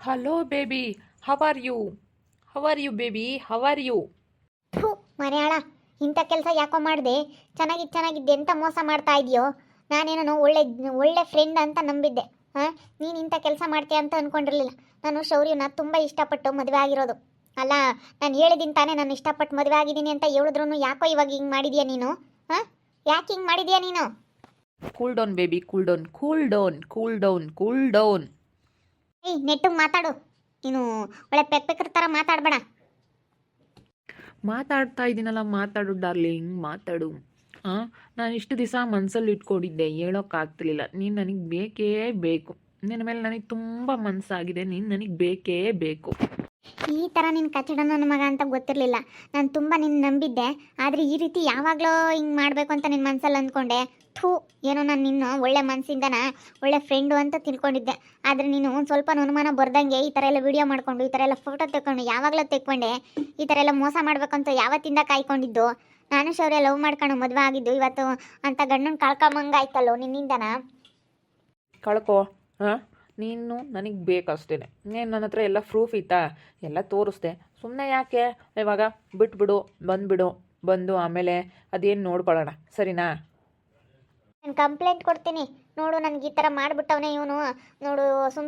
Hello, baby. How are you? How are you, baby? How are you? ಥು ಮನೆಯಾಳ ಇಂಥ ಕೆಲಸ ಯಾಕೋ ಮಾಡಿದೆ. ಚೆನ್ನಾಗಿದ್ದೆ ಎಂತ ಮೋಸ ಮಾಡ್ತಾ ಇದೆಯೋ. ನಾನೇನೋ ಒಳ್ಳೆ ಒಳ್ಳೆ ಫ್ರೆಂಡ್ ಅಂತ ನಂಬಿದ್ದೆ. ಹಾಂ, ನೀನು ಇಂಥ ಕೆಲಸ ಮಾಡ್ತೀಯ ಅಂತ ಅಂದ್ಕೊಂಡಿರಲಿಲ್ಲ. ನಾನು ಶೌರ್ಯನ ತುಂಬ ಇಷ್ಟಪಟ್ಟು ಮದುವೆ ಆಗಿರೋದು. ಅಲ್ಲ, ನಾನು ಹೇಳಿದ್ದೀನಿ ತಾನೇ ನಾನು ಇಷ್ಟಪಟ್ಟು ಮದುವೆ ಆಗಿದ್ದೀನಿ ಅಂತ ಹೇಳಿದ್ರು ಯಾಕೋ ಇವಾಗ ಹಿಂಗೆ ಮಾಡಿದ್ಯಾ ನೀನು? ಹಾಂ, ಯಾಕೆ ಹಿಂಗೆ ಮಾಡಿದ್ಯಾ ನೀನು? Cool down, baby. Cool down. Cool down. Cool down. Cool down. ಏಯ್, ನೆಟ್ಟಿಗೆ ಮಾತಾಡು. ನೀನು ಒಳ್ಳೆ ಪೆಕ್ಕರ ಥರ ಮಾತಾಡಬೇಡ. ಮಾತಾಡ್ತಾ ಇದ್ದೀನಲ್ಲ, ಮಾತಾಡು ಡಾರ್ಲಿಂಗ್, ಮಾತಾಡು. ನಾನು ಇಷ್ಟು ದಿವಸ ಮನಸ್ಸಲ್ಲಿ ಇಟ್ಕೊಂಡಿದ್ದೆ, ಹೇಳೋಕ್ಕಾಗ್ತಿರ್ಲಿಲ್ಲ. ನೀನು ನನಗೆ ಬೇಕೇ ಬೇಕು. ನಿನ್ನ ಮೇಲೆ ನನಗೆ ತುಂಬ ಮನಸ್ಸಾಗಿದೆ. ನೀನು ನನಗೆ ಬೇಕೇ ಬೇಕು. ಈ ಥರ ನಿನ್ನ ಕಚಡ ನನ್ನ ಮಗ ಅಂತ ಗೊತ್ತಿರಲಿಲ್ಲ. ನಾನು ತುಂಬ ನಿನ್ನ ನಂಬಿದ್ದೆ. ಆದರೆ ಈ ರೀತಿ ಯಾವಾಗಲೂ ಹಿಂಗೆ ಮಾಡಬೇಕು ಅಂತ ನಿನ್ನ ಮನಸ್ಸಲ್ಲಿ ಅಂದ್ಕೊಂಡೆ. ಥೂ, ಏನೋ ನಾನು ನಿನ್ನ ಒಳ್ಳೆ ಮನಸ್ಸಿಂದನ ಒಳ್ಳೆ ಫ್ರೆಂಡು ಅಂತ ತಿಳ್ಕೊಂಡಿದ್ದೆ. ಆದರೆ ನೀನು ಒಂದು ಸ್ವಲ್ಪ ಅನುಮಾನ ಬರ್ದಂಗೆ ಈ ಥರ ಎಲ್ಲ ವೀಡಿಯೋ ಮಾಡಿಕೊಂಡು, ಈ ಥರ ಎಲ್ಲ ಫೋಟೋ ತೆಕ್ಕೊಂಡು, ಯಾವಾಗಲೂ ತೆಕ್ಕೊಂಡೆ. ಈ ಥರ ಎಲ್ಲ ಮೋಸ ಮಾಡಬೇಕಂತ ಯಾವತ್ತಿಂದ ಕಾಯ್ಕೊಂಡಿದ್ದು. ನಾನು ಶೌರ್ಯ ಲವ್ ಮಾಡ್ಕೊಂಡು ಮದುವೆ ಆಗಿದ್ದು. ಇವತ್ತು ಅಂತ ಗಂಡನ ಕಳ್ಕೊಂಬಂಗಾಯ್ತಲ್ಲೋ ನಿನ್ನಿಂದನ. ಕಳ್ಕೊ. ನೀನು ನನಗೆ ಬೇಕಷ್ಟೇ. ನೀನು ನನ್ನ ಹತ್ರ ಎಲ್ಲ ಪ್ರೂಫ್ ಇತ್ತಾ, ಎಲ್ಲ ತೋರಿಸ್ದೆ. ಸುಮ್ಮನೆ ಯಾಕೆ ಇವಾಗ ಬಿಟ್ಬಿಡು, ಬಂದು ಆಮೇಲೆ ಅದೇನು ನೋಡ್ಕೊಳ್ಳೋಣ, ಸರಿನಾ? ನಾನು ಕಂಪ್ಲೇಂಟ್ ಕೊಡ್ತೀನಿ. ನೋಡು, ನನಗೆ ಈ ಥರ ಮಾಡಿಬಿಟ್ಟವನೇ ಇವನು. ನೋಡು,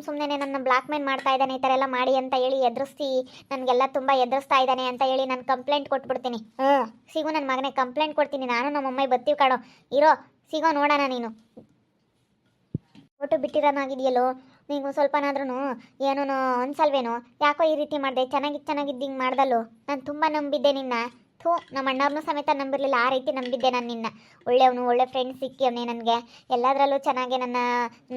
ಸುಮ್ಮನೆ ನನ್ನ ಬ್ಲಾಕ್ ಮೇಲ್ ಮಾಡ್ತಾ ಇದ್ದಾನೆ, ಈ ಥರ ಎಲ್ಲ ಮಾಡಿ ಅಂತ ಹೇಳಿ ಎದುರಿಸಿ ನನಗೆಲ್ಲ ತುಂಬ ಎದುರಿಸ್ತಾ ಇದ್ದಾನೆ ಅಂತ ಹೇಳಿ ನಾನು ಕಂಪ್ಲೇಂಟ್ ಕೊಟ್ಬಿಡ್ತೀನಿ. ಸಿಗು ನನ್ನ ಮಗನೇ, ಕಂಪ್ಲೇಂಟ್ ಕೊಡ್ತೀನಿ. ನಾನು ನಮ್ಮಮ್ಮ ಬರ್ತೀವಿ ಕಾಡೋ. ಇರೋ, ಸಿಗೋ, ನೋಡೋಣ. ನೀನು ಫೋಟೋ ಬಿಟ್ಟಿರೋನಾಗಿದೆಯಲ್ಲೋ, ನೀವು ಸ್ವಲ್ಪನಾದ್ರೂ ಏನೋ ಅನ್ಸಲ್ವೇನೋ? ಯಾಕೋ ಈ ರೀತಿ ಮಾಡಿದೆ? ಚೆನ್ನಾಗಿದ್ದು ಹಿಂಗೆ ಮಾಡ್ದಲ್ಲೋ. ನಾನು ತುಂಬ ನಂಬಿದ್ದೆ ನಿನ್ನ. ಥೂ, ನಮ್ಮ ಅಣ್ಣವ್ರನ್ನೂ ಸಮೇತ ನಂಬಿರಲಿಲ್ಲ. ಆ ರೀತಿ ನಂಬಿದ್ದೆ ನಾನು ನಿನ್ನ. ಒಳ್ಳೆ ಫ್ರೆಂಡ್ ಸಿಕ್ಕಿಯವನೇ ನನಗೆ. ಎಲ್ಲದರಲ್ಲೂ ಚೆನ್ನಾಗೆ ನನ್ನ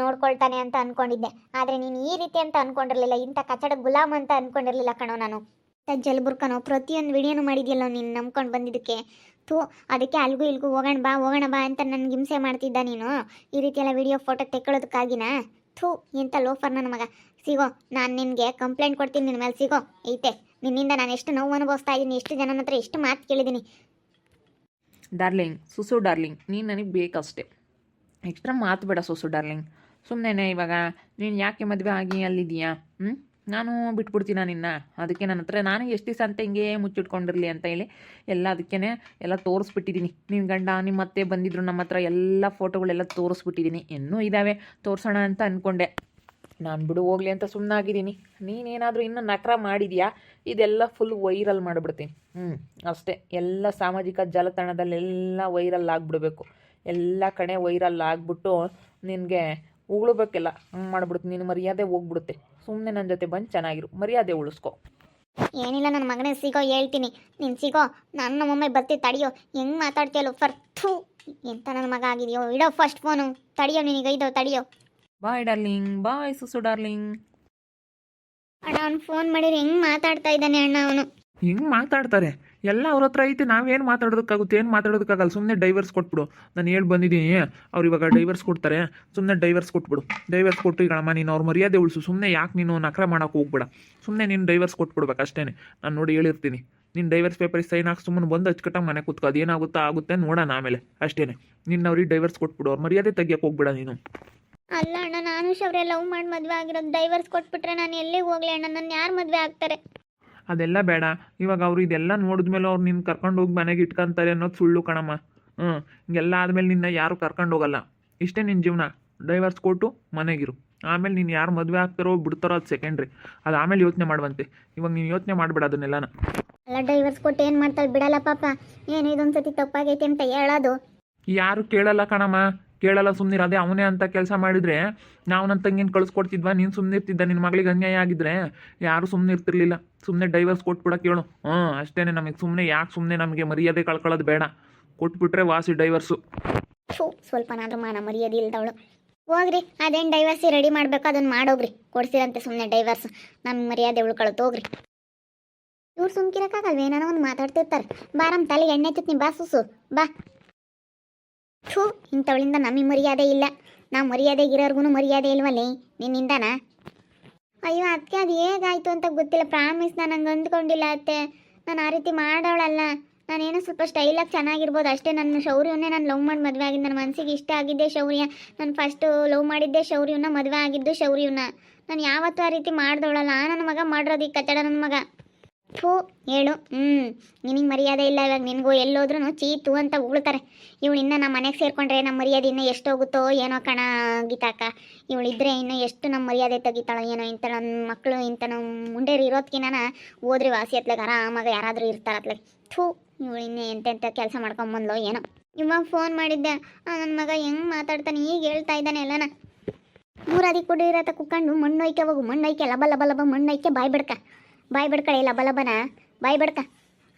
ನೋಡ್ಕೊಳ್ತಾನೆ ಅಂತ ಅಂದ್ಕೊಂಡಿದ್ದೆ. ಆದರೆ ನೀನು ಈ ರೀತಿ ಅಂತ ಅಂದ್ಕೊಂಡಿರಲಿಲ್ಲ. ಇಂಥ ಕಚಡ ಗುಲಾಮ್ ಅಂತ ಅಂದ್ಕೊಂಡಿರಲಿಲ್ಲ ಕಣೋ ನಾನು. ಜಲ್ಬುರ್ಕನೋ ಪ್ರತಿಯೊಂದು ವಿಡಿಯೋನು ಮಾಡಿದ್ಯಲ್ಲೋ ನೀನು ನಂಬ್ಕೊಂಡು ಬಂದಿದ್ದಕ್ಕೆ. ಥೂ, ಅದಕ್ಕೆ ಅಲ್ಗೂ ಇಲ್ಗೂ ಹೋಗೋಣ ಬಾ ಅಂತ ನನಗೆ ಹಿಂಸೆ ಮಾಡ್ತಿದ್ದ ನೀನು. ಈ ರೀತಿ ಎಲ್ಲ ವಿಡಿಯೋ ಫೋಟೋ ತೆಕ್ಕೊಳ್ಳೋದಕ್ಕಾಗಿನಾ? ಥೂ, ಎಂಥ ಲೋಫರ್ ನನ್ನ ಮಗ. ಸಿಗೋ, ನಾನು ನಿನಗೆ ಕಂಪ್ಲೇಂಟ್ ಕೊಡ್ತೀನಿ ನಿನ್ನ ಮೇಲೆ. ಸಿಗೋ, ಐತೆ. ನಿನ್ನಿಂದ ನಾನು ಎಷ್ಟು ನೋವು ಅನುಭವಿಸ್ತಾ ಇದ್ದೀನಿ, ಎಷ್ಟು ಜನನ ಹತ್ರ ಎಷ್ಟು ಮಾತು ಕೇಳಿದ್ದೀನಿ. ಡಾರ್ಲಿಂಗ್, ಸುಸು ಡಾರ್ಲಿಂಗ್, ನೀನು ನನಗೆ ಬೇಕಷ್ಟೆ. ಎಕ್ಸ್ಟ್ರಾ ಮಾತು ಬೇಡ ಸುಸು ಡಾರ್ಲಿಂಗ್. ಸುಮ್ಮನೆ ಇವಾಗ ನೀನು ಯಾಕೆ ಮದುವೆ ಆಗಿ ಅಲ್ಲಿದ್ದೀಯಾ? ನಾನು ಬಿಟ್ಬಿಡ್ತೀನ ನಿನ್ನ? ಅದಕ್ಕೆ ನನ್ನ ಹತ್ರ ನಾನು ಎಷ್ಟು ದಿವಸ ಅಂತ ಹಿಂಗೆ ಮುಚ್ಚಿಟ್ಕೊಂಡಿರಲಿ ಅಂತ ಹೇಳಿ ಅದಕ್ಕೇ ಎಲ್ಲ ತೋರಿಸ್ಬಿಟ್ಟಿದ್ದೀನಿ. ನಿನ್ನ ಗಂಡ ನಿಮ್ಮ ಅತ್ತೆ ಬಂದಿದ್ರು ನಮ್ಮ ಹತ್ರ, ಎಲ್ಲ ಫೋಟೋಗಳೆಲ್ಲ ತೋರಿಸ್ಬಿಟ್ಟಿದ್ದೀನಿ. ಇನ್ನೂ ಇದ್ದಾವೆ, ತೋರಿಸೋಣ ಅಂತ ಅಂದ್ಕೊಂಡೆ. ನಾನು ಬಿಡು ಹೋಗ್ಲಿ ಅಂತ ಸುಮ್ಮನಾಗಿದ್ದೀನಿ. ನೀನೇನಾದರೂ ಇನ್ನೂ ನಕರ ಮಾಡಿದ್ಯಾ, ಇದೆಲ್ಲ ಫುಲ್ ವೈರಲ್ ಮಾಡಿಬಿಡ್ತೀನಿ. ಅಷ್ಟೇ. ಎಲ್ಲ ಸಾಮಾಜಿಕ ಜಾಲತಾಣದಲ್ಲೆಲ್ಲ ವೈರಲ್ ಆಗಿಬಿಡ್ಬೇಕು. ಎಲ್ಲ ಕಡೆ ವೈರಲ್ ಆಗಿಬಿಟ್ಟು ನಿನಗೆ ಉಗುಳ್ಬೇಕೆಲ್ಲ ಹಂಗೆ ಮಾಡ್ಬಿಡುತ್ತೆ. ನೀನು ಮರ್ಯಾದೆ ಹೋಗ್ಬಿಡುತ್ತೆ. ಸುಮ್ಮನೆ ನನ್ನ ಜೊತೆ ಬಂದು ಚೆನ್ನಾಗಿರು, ಮರ್ಯಾದೆ ಉಳಿಸ್ಕೊ. ಏನಿಲ್ಲ ನನ್ನ ಮಗನೇ, ಸಿಗೋ, ಹೇಳ್ತೀನಿ. ನೀನು ಸಿಗೋ, ನಾನು ನಮ್ಮಮ್ಮ ಬರ್ತೀವಿ. ತಡಿಯೋ, ಹೆಂಗೆ ಮಾತಾಡ್ತೀಯಲ್ಲ ಥೂ, ಎಂತ ನನ್ನ ಮಗ ಆಗಿದೆಯೋ. ಇಡೋ ಫಸ್ಟ್ ಫೋನು. ತಡಿಯೋ, ನಿನಗೈದೋ, ತಡಿಯೋ. ಬಾಯ್ ಡಾರ್ಲಿಂಗ್, ಬಾಯ್ ಸುಸು ಡಾರ್ಲಿಂಗ್. ಅಣ್ಣ, ಅವ್ನು ಫೋನ್ ಮಾಡಿದ್ರೆ ಹೆಂಗೆ ಮಾತಾಡ್ತಾ ಇದ್ದಾನೆ ಅಣ್ಣ ಅವನು. ಹಿಂಗೆ ಮಾತಾಡ್ತಾರೆ, ಎಲ್ಲ ಅವ್ರ ಹತ್ರ ಐತೆ. ನಾವೇನು ಮಾತಾಡೋದಕ್ಕಾಗುತ್ತೆ? ಏನು ಮಾತಾಡೋದಕ್ಕಾಗಲ್ಲ. ಸುಮ್ಮನೆ ಡೈವರ್ಸ್ ಕೊಟ್ಬಿಡು. ನಾನು ಹೇಳಿ ಬಂದಿದ್ದೀನಿ, ಅವ್ರು ಇವಾಗ ಡೈವರ್ಸ್ ಕೊಡ್ತಾರೆ. ಸುಮ್ಮನೆ ಡೈವರ್ಸ್ ಕೊಟ್ಬಿಡು. ಡೈವರ್ಸ್ ಕೊಟ್ಟು ಈಗಳಮ್ಮ ನೀನು ಅವ್ರ ಮರ್ಯಾದೆ ಉಳಿಸು. ಸುಮ್ಮನೆ ಯಾಕೆ ನೀನು ನಕರ ಮಾಡೋಕೆ ಹೋಗ್ಬೇಡ. ಸುಮ್ಮನೆ ನೀನು ಡೈವರ್ಸ್ ಕೊಟ್ಬಿಡ್ಬೇಕು ಅಷ್ಟೇ. ನಾನು ನೋಡಿ ಹೇಳಿರ್ತೀನಿ. ನೀನು ಡೈವರ್ಸ್ ಪೇಪರ್ ಸೈನ್ ಹಾಕಿ ಸುಮ್ಮನೆ ಬಂದು ಹಚ್ಕಟ್ಟಾಗ ಮನೆ ಕೂತ್ಕೊ. ಅದೇನಾಗುತ್ತಾ ಆಗುತ್ತೆ ನೋಡೋಣ ಆಮೇಲೆ, ಅಷ್ಟೇ. ನಿನ್ನ ಅವ್ರಿಗೆ ಡೈವರ್ಸ್ ಕೊಟ್ಬಿಡು. ಅವ್ರ ಮರ್ಯಾದೆ ತೆಗಿಯೋಕೆ ಹೋಗ್ಬೇಡ ನೀನು. ಅಲ್ಲ ಅಣ್ಣ, ನಾನು ಶೌರ್ಯ ಲವ್ ಮಾಡಿ ಮದುವೆ ಆಗಿರೋದು. ಡೈವರ್ಸ್ ಕೊಟ್ಬಿಟ್ರೆ ನಾನು ಎಲ್ಲಿಗೆ ಹೋಗ್ಲಿ ಅಣ್ಣ? ನನ್ನ ಯಾರು ಮದುವೆ ಆಗ್ತಾರೆ? ಅದೆಲ್ಲ ಬೇಡ. ಇವಾಗ ಅವ್ರು ಇದೆಲ್ಲ ನೋಡಿದ್ಮೇಲೆ ಅವ್ರು ನಿನ್ನ ಕರ್ಕೊಂಡು ಹೋಗಿ ಮನೆಗೆ ಇಟ್ಕೊಂತಾರೆ ಅನ್ನೋದು ಸುಳ್ಳು ಕಣಮ್ಮ. ಹಿಂಗೆಲ್ಲ ಆದಮೇಲೆ ನಿನ್ನ ಯಾರು ಕರ್ಕೊಂಡು ಹೋಗಲ್ಲ. ಇಷ್ಟೇ ನಿನ್ನ ಜೀವನ. ಡೈವರ್ಸ್ ಕೊಟ್ಟು ಮನೆಗಿರು. ಆಮೇಲೆ ನೀನು ಯಾರು ಮದುವೆ ಆಗ್ತಾರೋ ಬಿಡ್ತಾರೋ ಅದು ಸೆಕೆಂಡ್ರಿ. ಅದು ಆಮೇಲೆ ಯೋಚನೆ ಮಾಡುವಂತೆ. ಇವಾಗ ನೀನು ಯೋಚನೆ ಮಾಡಬೇಡ ಅದನ್ನೆಲ್ಲನ. ಅಲ್ಲ, ಡೈವರ್ಸ್ ಕೊಟ್ಟು ಏನು ಮಾಡ್ತಾಳೆ? ಬಿಡಲ್ಲ ಪಾಪ. ಏನು ಇದೊಂದು ಸತಿ ತಪ್ಪಾಗೈತೆ ಅಂತ ಹೇಳೋದು. ಯಾರು ಕೇಳಲ್ಲ ಕಣಮ್ಮ, ಕೇಳಲ್ಲ. ಸುಮ್ಮನಿರು. ಅದೇ ಅವನೇ ಅಂತ ಕೆಲಸ ಮಾಡಿದರೆ ನಾವು ನನ್ನ ತಂಗಿನ ಕಳಿಸ್ಕೊಡ್ತಿದ್ವಾ? ನೀನು ಸುಮ್ಮನೆ ಇರ್ತಿದ್ದ? ನಿನ್ನ ಮಗಳಿಗೆ ಅನ್ಯಾಯ ಆಗಿದ್ರೆ ಯಾರು ಸುಮ್ಮನೆ ಇರ್ತಿರ್ಲಿಲ್ಲ. ಸುಮ್ಮನೆ ಡೈವರ್ಸ್ ಕೊಟ್ಬಿಡಕ್ಕೆ ಹೇಳು. ಅಷ್ಟೇ. ನಮಗೆ ಸುಮ್ಮನೆ ಯಾಕೆ ಸುಮ್ಮನೆ ನಮಗೆ ಮರ್ಯಾದೆ ಕಳ್ಕೊಳ್ಳೋದು ಬೇಡ. ಕೊಟ್ಬಿಟ್ರೆ ವಾಸಿ ಡೈವರ್ಸು. ಸ್ವಲ್ಪನಾದ್ರೂ ಮಾನ ಮರ್ಯಾದೆ ಇಲ್ದವಳು. ಹೋಗ್ರಿ, ಅದೇನು ಡೈವರ್ಸಿ ರೆಡಿ ಮಾಡಬೇಕು ಅದನ್ನು ಮಾಡೋಗ್ರಿ. ಕೊಡ್ಸಿರಂತೆ ಸುಮ್ಮನೆ ಡೈವರ್ಸ್. ನಮ್ಮ ಮರ್ಯಾದೆ ಉಳ್ಕೊಳ್ಳೋದು. ಹೋಗ್ರಿ. ಇವ್ರು ಸುಮ್ಕಿರಕ್ಕಾಗಲ್ವೇ? ಏನೋ ಒಂದು ಮಾತಾಡ್ತಿರ್ತಾರೆ. ಬಾರಮ್ಮ, ತಲೆಗೆ ಎಣ್ಣೆ ಹಚ್ಚತ್ತೀನಿ. ಬಾ ಸುಸು, ಬಾ. ಥೂ, ಇಂಥವಳಿಂದ ನಮಗೆ ಮರ್ಯಾದೆ ಇಲ್ಲ. ನಾವು ಮರ್ಯಾದೆಗಿರೋರ್ಗು ಮರ್ಯಾದೆ ಇಲ್ವಲ್ಲೇ ನಿನ್ನಿಂದನ? ಅಯ್ಯೋ ಅದಕ್ಕೆ ಅದು ಹೇಗಾಯಿತು ಅಂತ ಗೊತ್ತಿಲ್ಲ. ಪ್ರಾಮಿಸ್, ನಾನು ಹಂಗೆ ಅಂದ್ಕೊಂಡಿಲ್ಲ ಅತ್ತೆ. ನಾನು ಆ ರೀತಿ ಮಾಡೋಳಲ್ಲ. ನಾನೇನೋ ಸ್ವಲ್ಪ ಸ್ಟೈಲಾಗಿ ಚೆನ್ನಾಗಿರ್ಬೋದು ಅಷ್ಟೇ. ನನ್ನ ಶೌರ್ಯವನ್ನೇ ನಾನು ಲವ್ ಮಾಡಿ ಮದುವೆ ಆಗಿದ್ದು. ನನ್ನ ಮನಸ್ಸಿಗೆ ಇಷ್ಟ ಆಗಿದ್ದೆ ಶೌರ್ಯ. ನಾನು ಫಸ್ಟು ಲವ್ ಮಾಡಿದ್ದೆ ಶೌರ್ಯವನ್ನ, ಮದುವೆ ಆಗಿದ್ದು ಶೌರ್ಯವನ್ನ. ನಾನು ಯಾವತ್ತೂ ಆ ರೀತಿ ಮಾಡ್ದವಳಲ್ಲ ನನ್ನ ಮಗ ಮಾಡಿರೋದು ಈ ಕಚ್ಚಡ ನನ್ನ ಮಗ. ಥೂ ಹೇಳು. ನಿನಗೆ ಮರ್ಯಾದೆ ಇಲ್ಲ. ಇವಾಗ ನಿನಗೂ ಎಲ್ಲೋದ್ರೂ ಚೀತು ಅಂತ ಉಗುಳ್ತಾರೆ. ಇವಳು ಇನ್ನು ನಮ್ಮ ಮನೆಗೆ ಸೇರಿಕೊಂಡ್ರೆ ನಮ್ಮ ಮರ್ಯಾದೆ ಇನ್ನೂ ಎಷ್ಟು ಹೋಗುತ್ತೋ ಏನೋ ಕಣ ಗೀತಾಕ. ಇವಳಿದ್ರೆ ಇನ್ನೂ ಎಷ್ಟು ನಮ್ಮ ಮರ್ಯಾದೆ ತೆಗಿತಾಳೋ ಏನೋ. ಇಂಥ ನನ್ನ ಮಕ್ಕಳು ಇಂಥ ನಮ್ಮ ಮುಂಡೇರು ಇರೋದಕ್ಕಿನ್ನ ಹೋದ್ರೆ ವಾಸಿ ಹತ್ಲಾಗ ಆರಾಮಾಗ ಯಾರಾದರೂ ಇರ್ತಾರತ್ಲಾಗ. ಥೂ ಇವಳು ಇನ್ನೂ ಎಂತೆಂಥ ಕೆಲಸ ಮಾಡ್ಕೊಂಬಂದ್ಲೋ ಏನೋ. ಇವಾಗ ಫೋನ್ ಮಾಡಿದ್ದೆ, ನನ್ನ ಮಗ ಹೆಂಗೆ ಮಾತಾಡ್ತಾನೆ ಈಗ ಹೇಳ್ತಾ ಇದ್ದಾನೆ ಎಲ್ಲನ. ಮೂರಾದಿ ಕುಡಿರತ್ತ ಕುಕ್ಕೊಂಡು ಮಣ್ಣೊಯ್ಕೆ ಹೋಗು, ಮಣ್ಣೊಯ್ಕೆ ಲಬ ಲಬ ಲಬ ಮಣ್ಣೊಯ್ಕೆ ಬಾಯಿ ಬಿಡ್ಕಳೆ ಲಬ ಲಬನ ಬಾಯಿ ಬಿಡ್ಕ.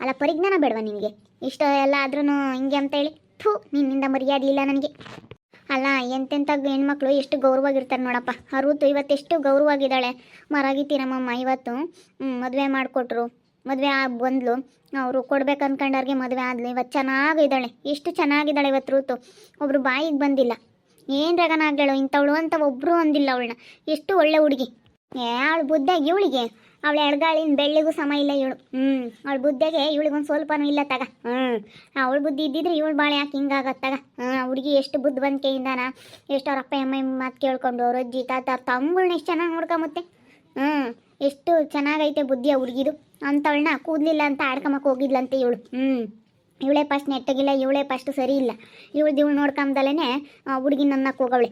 ಅಲ್ಲ ಪರಿಜ್ಞಾನ ಬೇಡವಾ ನಿನಗೆ? ಇಷ್ಟು ಎಲ್ಲ ಆದ್ರೂ ಹಿಂಗೆ ಅಂತೇಳಿ. ಥೂ ನಿನ್ನಿಂದ ಮರ್ಯಾದೆ ಇಲ್ಲ ನನಗೆ. ಅಲ್ಲ ಎಂತೆಂಥ ಹೆಣ್ಮಕ್ಳು ಎಷ್ಟು ಗೌರವಾಗಿರ್ತಾರೆ ನೋಡಪ್ಪ. ಅರುತು ಇವತ್ತೆಷ್ಟು ಗೌರವಾಗಿದ್ದಾಳೆ. ಮರಾಗಿತ್ತಿ ನಮ್ಮಮ್ಮ ಇವತ್ತು ಮದುವೆ ಮಾಡಿಕೊಟ್ರು. ಮದುವೆ ಬಂದ್ಲು, ಅವರು ಕೊಡ್ಬೇಕು ಅನ್ಕೊಂಡವ್ರಿಗೆ ಮದುವೆ ಆದ್ಲು. ಇವತ್ತು ಚೆನ್ನಾಗಿದ್ದಾಳೆ, ಎಷ್ಟು ಚೆನ್ನಾಗಿದ್ದಾಳೆ ಇವತ್ತು ಋತು. ಒಬ್ರು ಬಾಯಿಗೆ ಬಂದಿಲ್ಲ. ಏನು ರಗನ ಆಗ್ಯಾಳು ಇಂಥವಳು ಅಂತ ಒಬ್ಬರು ಅಂದಿಲ್ಲ ಅವಳನ್ನ. ಎಷ್ಟು ಒಳ್ಳೆ ಹುಡುಗಿ. ಅವಳು ಬುದ್ಧಾಗಿ ಇವಳಿಗೆ ಅವಳ ಎಡ್ಗಾಳಿನ ಬೆಳ್ಳಿಗೂ ಸಮ ಇಲ್ಲ ಇವಳು. ಅವಳ ಬುದ್ಧಿಗೆ ಇವಳಿಗೊಂದು ಸ್ವಲ್ಪನೂ ಇಲ್ಲ ತಗ. ಅವಳ ಬುದ್ಧಿ ಇದ್ದಿದ್ರೆ ಇವಳು ಬಾಳೆ ಯಾಕೆ ಹಿಂಗಾಗತ್ತಾಗ. ಹುಡುಗಿ ಎಷ್ಟು ಬುದ್ಧಿವಂತಿಕೆಯಿಂದಾನ, ಎಷ್ಟು ಅವ್ರ ಅಪ್ಪ ಅಮ್ಮ ಮಾತು ಕೇಳ್ಕೊಂಡು ಅವ್ರ ಅಜ್ಜಿ ತಾತ ಅವ್ರ ತಮ್ಮಗಳನ್ನ ಎಷ್ಟು ಚೆನ್ನಾಗಿ ನೋಡ್ಕೊಂಬತ್ತೆ. ಎಷ್ಟು ಚೆನ್ನಾಗೈತೆ ಬುದ್ಧಿ ಆ ಹುಡುಗಿದು. ಅಂಥವಳನ್ನ ಕೂದಲಿಲ್ಲ ಅಂತ ಆಡ್ಕೊಂಬಕ್ಕೆ ಹೋಗಿದ್ಲಂತೆ ಇವಳು. ಇವಳೇ ಫಸ್ಟ್ ನೆಟ್ಟಗಿಲ್ಲ, ಇವಳೇ ಫಸ್ಟ್ ಸರಿ ಇಲ್ಲ. ಇವಳು ನೋಡ್ಕೊಂಬದಲ್ಲೇ ಹುಡುಗಿ ನನ್ನಕ್ಕೆ ಹೋಗವಳೆ.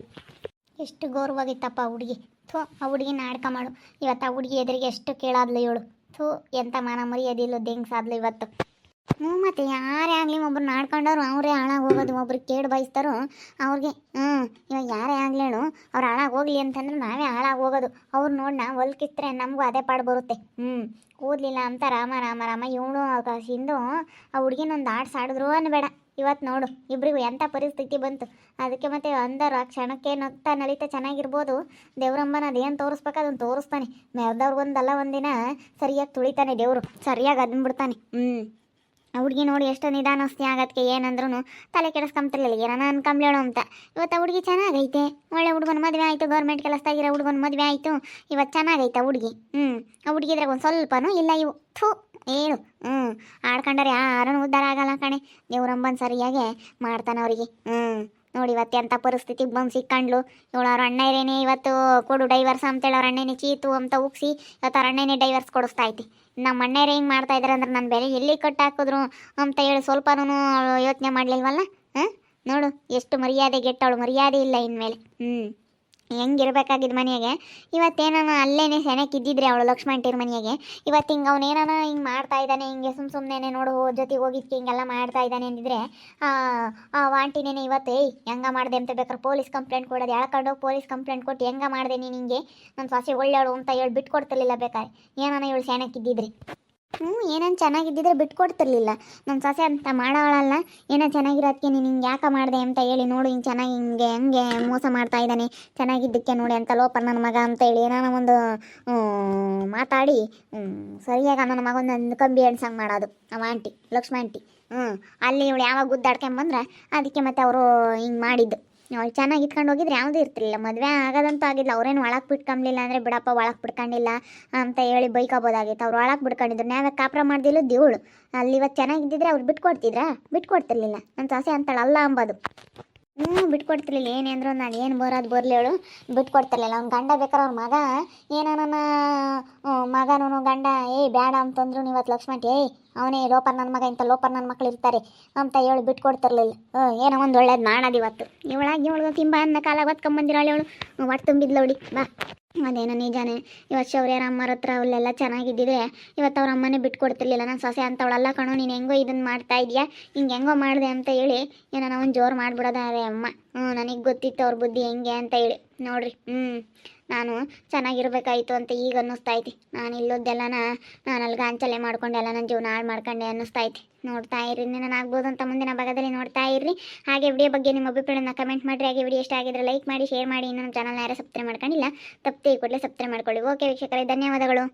ಎಷ್ಟು ಗೌರವಾಗಿತ್ತಪ್ಪ ಆ ಹುಡುಗಿ. ಥೂ ಆ ಹುಡುಗಿನ ಆಡ್ಕ ಮಾಡು. ಇವತ್ತು ಆ ಹುಡುಗಿ ಎದುರಿಗೆ ಎಷ್ಟು ಕೇಳಾದ್ಲು ಇವಳು. ಥೂ ಎಂಥ ಮಾನ ಮರ್ಯಾದಿಲ್ಲ ಡೆಂಗ್ಸಾದ್ಲು ಇವತ್ತು. ಮತ್ತು ಯಾರೇ ಆಗಲಿ ಒಬ್ರನ್ನ ಆಡ್ಕೊಂಡವ್ರು ಅವರೇ ಹಾಳಾಗಿ ಹೋಗೋದು. ಒಬ್ರಿಗೆ ಕೇಡು ಬಯಸ್ತಾರೋ ಅವ್ರಿಗೆ. ಇವಾಗ ಯಾರೇ ಆಗಲೇಳು ಅವ್ರು ಹಾಳಾಗಿ ಹೋಗ್ಲಿ ಅಂತಂದ್ರೆ ನಾವೇ ಹಾಳಾಗಿ ಹೋಗೋದು. ಅವ್ರು ನೋಡೋಣ ಹೊಲ್ಕಿಸ್ತ್ರೆ ನಮಗೂ ಅದೇ ಪಾಡು ಬರುತ್ತೆ. ಕೂದಲಿಲ್ಲ ಅಂತ ರಾಮ ರಾಮ ರಾಮ ಇವಳು ಹಿಂದು ಆ ಹುಡುಗಿನೊಂದು ಆಡಿದ್ರು ಅನ್ಬೇಡ. ಇವತ್ತು ನೋಡು ಇಬ್ಬರಿಗೂ ಎಂಥ ಪರಿಸ್ಥಿತಿ ಬಂತು. ಅದಕ್ಕೆ ಮತ್ತೆ ಅಂದರು ಆ ಕ್ಷಣಕ್ಕೆ ನಗ್ತಾ ನಲಿತಾ ಚೆನ್ನಾಗಿರ್ಬೋದು. ದೇವ್ರಂಬನ ಅದೇನು ತೋರಿಸ್ಬೇಕು ಅದನ್ನು ತೋರಿಸ್ತಾನೆ. ಮೆರೆದವ್ರಿಗೊಂದಲ್ಲ ಒಂದಿನ ಸರಿಯಾಗಿ ತುಳಿತಾನೆ ದೇವರು, ಸರಿಯಾಗಿ ಅದನ್ಬಿಡ್ತಾನೆ. ಆ ಹುಡುಗಿ ನೋಡಿ ಎಷ್ಟು ನಿಧಾನಸ್ತಿ ಆಗೋದಕ್ಕೆ ಏನಂದ್ರೂ ತಲೆ ಕೆಡಿಸ್ಕೊಂತಿರ್ಲಿಲ್ಲ. ಏನಾನ ಅನ್ಕೊಂಬ್ಲೇಳು ಅಂತ. ಇವತ್ತು ಆ ಹುಡುಗಿ ಚೆನ್ನಾಗೈತೆ. ಒಳ್ಳೆ ಹುಡುಗನ ಮದುವೆ ಆಯಿತು. ಗೌರ್ಮೆಂಟ್ ಕೆಲಸದಾಗಿರೋ ಹುಡುಗನ ಮದುವೆ ಆಯಿತು. ಇವತ್ತು ಚೆನ್ನಾಗೈತೆ ಆ ಹುಡುಗಿ. ಆ ಹುಡುಗಿದ್ರಾಗ ಒಂದು ಸ್ವಲ್ಪನೂ ಇಲ್ಲ ಇವು. ಥೂ ಏನು ಆಡ್ಕೊಂಡಾರೆ ಯಾರನ್ನು ಉದ್ಧಾರ ಆಗಲ್ಲ ಕಣೆ. ದೇವ್ರಂಬನ್ ಸರಿಯಾಗೆ ಮಾಡ್ತಾನೆ ಅವರಿಗೆ. ನೋಡಿ ಇವತ್ತು ಎಂಥ ಪರಿಸ್ಥಿತಿಗೆ ಬಂದು ಸಿಕ್ಕಂಡ್ಲು ಇವಳು. ಅವ್ರ ಅಣ್ಣರೇನೆ ಇವತ್ತು ಕೊಡು ಡೈವರ್ಸ್ ಅಂತೇಳಿ ಅವ್ರ ಅಣ್ಣನೇ ಚೀತು ಅಂತ ಉಗ್ಸಿ ಇವತ್ತು ಅವ್ರ ಅಣ್ಣನೇ ಡೈವರ್ಸ್ ಕೊಡಿಸ್ತಾ ಐತಿ. ನಮ್ಮ ಅಣ್ಣರೇ ಹಿಂಗೆ ಮಾಡ್ತಾ ಇದ್ದಾರೆ ಅಂದ್ರೆ ನನ್ನ ಬೆಲೆ ಎಲ್ಲಿ ಕಟ್ಟು ಹಾಕಿದ್ರು ಅಂತ ಹೇಳಿ ಸ್ವಲ್ಪನೂ ಯೋಚನೆ ಮಾಡಲಿಲ್ವಲ್ಲ. ನೋಡು ಎಷ್ಟು ಮರ್ಯಾದೆ ಗೆಟ್ಟವಳು. ಮರ್ಯಾದೆ ಇಲ್ಲ ಇನ್ಮೇಲೆ. ಹೆಂಗಿರ್ಬೇಕಾಗಿದ್ದು ಮನೆಯಾಗೆ. ಇವತ್ತೇನಾನ ಅಲ್ಲೇನೆ ಸೆನೆಕ್ಕಿದ್ದಿದ್ರೆ ಅವಳು ಲಕ್ಷ್ಮಣ್ ಮನೆಯಾಗೆ ಇವತ್ತು ಹಿಂಗೆ ಅವನೇನಾನ ಹಿಂಗೆ ಮಾಡ್ತಾ ಇದ್ದಾನೆ, ಹಿಂಗೆ ಸುಮ್ಮನೆ ನೋಡು ಜೊತೆಗೆ ಹೋಗಿದ್ದಕ್ಕೆ ಹಿಂಗೆಲ್ಲ ಮಾಡ್ತಾ ಇದ್ದಾನೆ ಅಂದಿದ್ರೆ ಆ ವಾಂಟಿನೇನೆ ಇವತ್ತು ಹೆಂಗೆ ಮಾಡಿದೆ ಅಂತ ಬೇಕಾದ್ರೆ ಪೊಲೀಸ್ ಕಂಪ್ಲೇಂಟ್ ಕೊಡೋದು. ಎಳ್ಕೊಂಡೋಗಿ ಪೊಲೀಸ್ ಕಂಪ್ಲೇಂಟ್ ಕೊಟ್ಟು ಹೆಂಗೆ ಮಾಡಿದೆ ನೀನು ಹಿಂಗೆ ನನ್ನ ಸೊಸೆ ಒಳ್ಳೆಯವಳು ಅಂತ ಹೇಳಿ ಬಿಟ್ಕೊಡ್ತಿರ್ಲಿಲ್ಲ ಬೇಕಾದ್ರೆ. ಏನಾನ ಇವಳು ಸೆನೆಕ್ಕಿದ್ದಿದ್ರಿ. ಏನೇನು ಚೆನ್ನಾಗಿದ್ದಿದ್ರೆ ಬಿಟ್ಕೊಡ್ತಿರ್ಲಿಲ್ಲ. ನನ್ನ ಸೊಸೆ ಅಂತ ಮಾಡೋಳಲ್ಲ. ಏನೋ ಚೆನ್ನಾಗಿರೋದಕ್ಕೆ ನೀನು ಹಿಂಗೆ ಯಾಕೆ ಮಾಡಿದೆ ಅಂತ ಹೇಳಿ ನೋಡು ಹಿಂಗೆ ಚೆನ್ನಾಗಿ ಹೆಂಗೆ ಮೋಸ ಮಾಡ್ತಾ ಇದ್ದಾನೆ ಚೆನ್ನಾಗಿದ್ದಕ್ಕೆ ನೋಡಿ ಅಂತ ಲೋಪ ನನ್ನ ಮಗ ಅಂತ ಹೇಳಿ ಏನಾನ ಒಂದು ಮಾತಾಡಿ ಸರಿಯಾಗಿ ನನ್ನ ಮಗನ ಕಂಬಿ ಎಣ್ಸಂಗೆ ಮಾಡೋದು ನಮ್ಮ ಆಂಟಿ ಲಕ್ಷ್ಮಿ ಆಂಟಿ. ಅಲ್ಲಿ ಇವಳು ಯಾವಾಗ ಗುದ್ದಾಡ್ಕೊಂಬಂದ್ರೆ ಅದಕ್ಕೆ ಮತ್ತೆ ಅವರು ಹಿಂಗೆ ಮಾಡಿದ್ದು. ಅವ್ಳು ಚೆನ್ನಾಗಿ ಇಟ್ಕೊಂಡು ಹೋಗಿದ್ರೆ ಯಾವುದೂ ಇರ್ತಿರ್ಲಿಲ್ಲ. ಮದುವೆ ಆಗೋದಂತೂ ಆಗಿಲ್ಲ. ಅವ್ರೇನು ಒಳಗೆ ಬಿಟ್ಕೊಂಬ್ಲಿಲ್ಲ ಅಂದರೆ ಬಿಡಪ್ಪ ಒಳಗೆ ಬಿಡ್ಕೊಂಡಿಲ್ಲ ಅಂತ ಹೇಳಿ ಬೈಕೋಬೋದಾಗಿತ್ತು. ಅವ್ರು ಒಳಗೆ ಬಿಡ್ಕೊಂಡಿದ್ರು. ನಾವೇ ಕಾಪ್ರ ಮಾಡ್ದಿಲ್ಲ ದೇವಳು. ಅಲ್ಲಿ ಇವತ್ತು ಚೆನ್ನಾಗಿದ್ದಿದ್ರೆ ಅವ್ರು ಬಿಟ್ಕೊಡ್ತಿರ್ಲಿಲ್ಲ. ನನ್ನ ಸೊಸೆ ಅಂತಾಳೆ ಅಲ್ಲ ಅಂಬೋದು. ಬಿಟ್ಕೊಡ್ತಿರ್ಲಿಲ್ಲ. ಏನೇ ಅಂದ್ರು ನಾನು ಏನು ಬರೋದು ಬರಲಿ ಹೇಳು ಬಿಟ್ಕೊಡ್ತಿರ್ಲಿಲ್ಲ. ಅವ್ನು ಗಂಡ ಬೇಕಾದ್ರೆ ಅವ್ರ ಮಗ ಏನಾನ ಮಗನೂ ಗಂಡ ಬೇಡ ಅಂತಂದ್ರು ಇವತ್ತು ಲಕ್ಷ್ಮಣ್ ಅವನೇ ಲೋಪರ್ ನನ್ನ ಮಗ ಇಂಥ ಲೋಪರ್ ನನ್ನ ಮಕ್ಳು ಇರ್ತಾರೆ ಅಂತ ಹೇಳಿ ಬಿಟ್ಕೊಡ್ತಿರ್ಲಿಲ್ಲ. ಏನೋ ಒಂದು ಒಳ್ಳೇದು ಮಾಡೋದು ಇವತ್ತು. ಇವಳಿಗೆ ತಿಂಬ ಅನ್ನ ಕಾಲ ಹೊತ್ಕೊಂಬಂದಿರೋಳು ಇವಳು. ಒಟ್ಟು ತುಂಬಿದ್ಲವಳಿ ಬಾ. ಅದೇನೋ ನಿಜಾನೇ. ಇವತ್ತು ಶೌರ್ಯರ ಅಮ್ಮರ ಹತ್ರ ಅವಲ್ಲೆಲ್ಲ ಚೆನ್ನಾಗಿದ್ದಿದ್ರೆ ಇವತ್ತು ಅವ್ರ ಅಮ್ಮನೇ ಬಿಟ್ಕೊಡ್ತಿರ್ಲಿಲ್ಲ. ನಾನು ಸೊಸೆ ಅಂತವಳಲ್ಲ ಕಣೋ ನೀನು ಹೆಂಗೋ ಇದನ್ನು ಮಾಡ್ತಾ ಇದೆಯಾ ಹಿಂಗೆ ಹೆಂಗೋ ಮಾಡಿದೆ ಅಂತ ಹೇಳಿ ಏನೋ ಒಂದು ಜೋರು ಮಾಡಿಬಿಡೋದಾರೆ ಅಮ್ಮ. ನನಗೆ ಗೊತ್ತಿತ್ತು ಅವ್ರ ಬುದ್ಧಿ ಹೆಂಗೆ ಅಂತ ಹೇಳಿ. ನೋಡ್ರಿ ನಾನು ಚೆನ್ನಾಗಿರ್ಬೇಕಾಯ್ತು ಅಂತ ಈಗ ಅನ್ನಿಸ್ತಾ ಐತಿ. ನಾನು ಇಲ್ಲೋದ್ದೆಲ್ಲನ ನಾನು ಅಲ್ಲಿ ಗಾಂಚಲೆ ಮಾಡ್ಕೊಂಡೆಲ್ಲ ನನ್ನ ಜೀವನ ಹಾಳು ಮಾಡ್ಕೊಂಡೆ ಅನ್ನಿಸ್ತಾ ಐತಿ. ನೋಡ್ತಾ ಇರ್ರಿ ನಾನು ಆಗ್ಬೋದು ಅಂತ ಮುಂದಿನ ಭಾಗದಲ್ಲಿ ನೋಡ್ತಾ ಇರ್ರಿ. ಹಾಗೆ ವಿಡಿಯೋ ಬಗ್ಗೆ ನಿಮ್ಮ ಅಭಿಪ್ರಾಯನ ಕಮೆಂಟ್ ಮಾಡಿರಿ. ಹಾಗೆ ವಿಡಿಯೋ ಇಷ್ಟ ಆಗಿದ್ರೆ ಲೈಕ್ ಮಾಡಿ ಶೇರ್ ಮಾಡಿ. ಇನ್ನೂ ನಮ್ಮ ಚಾನಲ್ನ ಯಾರು ಸಬ್ಸ್ಕ್ರೈಬ್ ಮಾಡ್ಕೊಂಡಿಲ್ಲ ತಪ್ಪದೆ ಕೂಡಲೇ ಸಬ್ಸ್ಕ್ರೈಬ್ ಮಾಡ್ಕೊಳ್ಳಿ. ಓಕೆ ವೀಕ್ಷಕರೇ ಧನ್ಯವಾದಗಳು.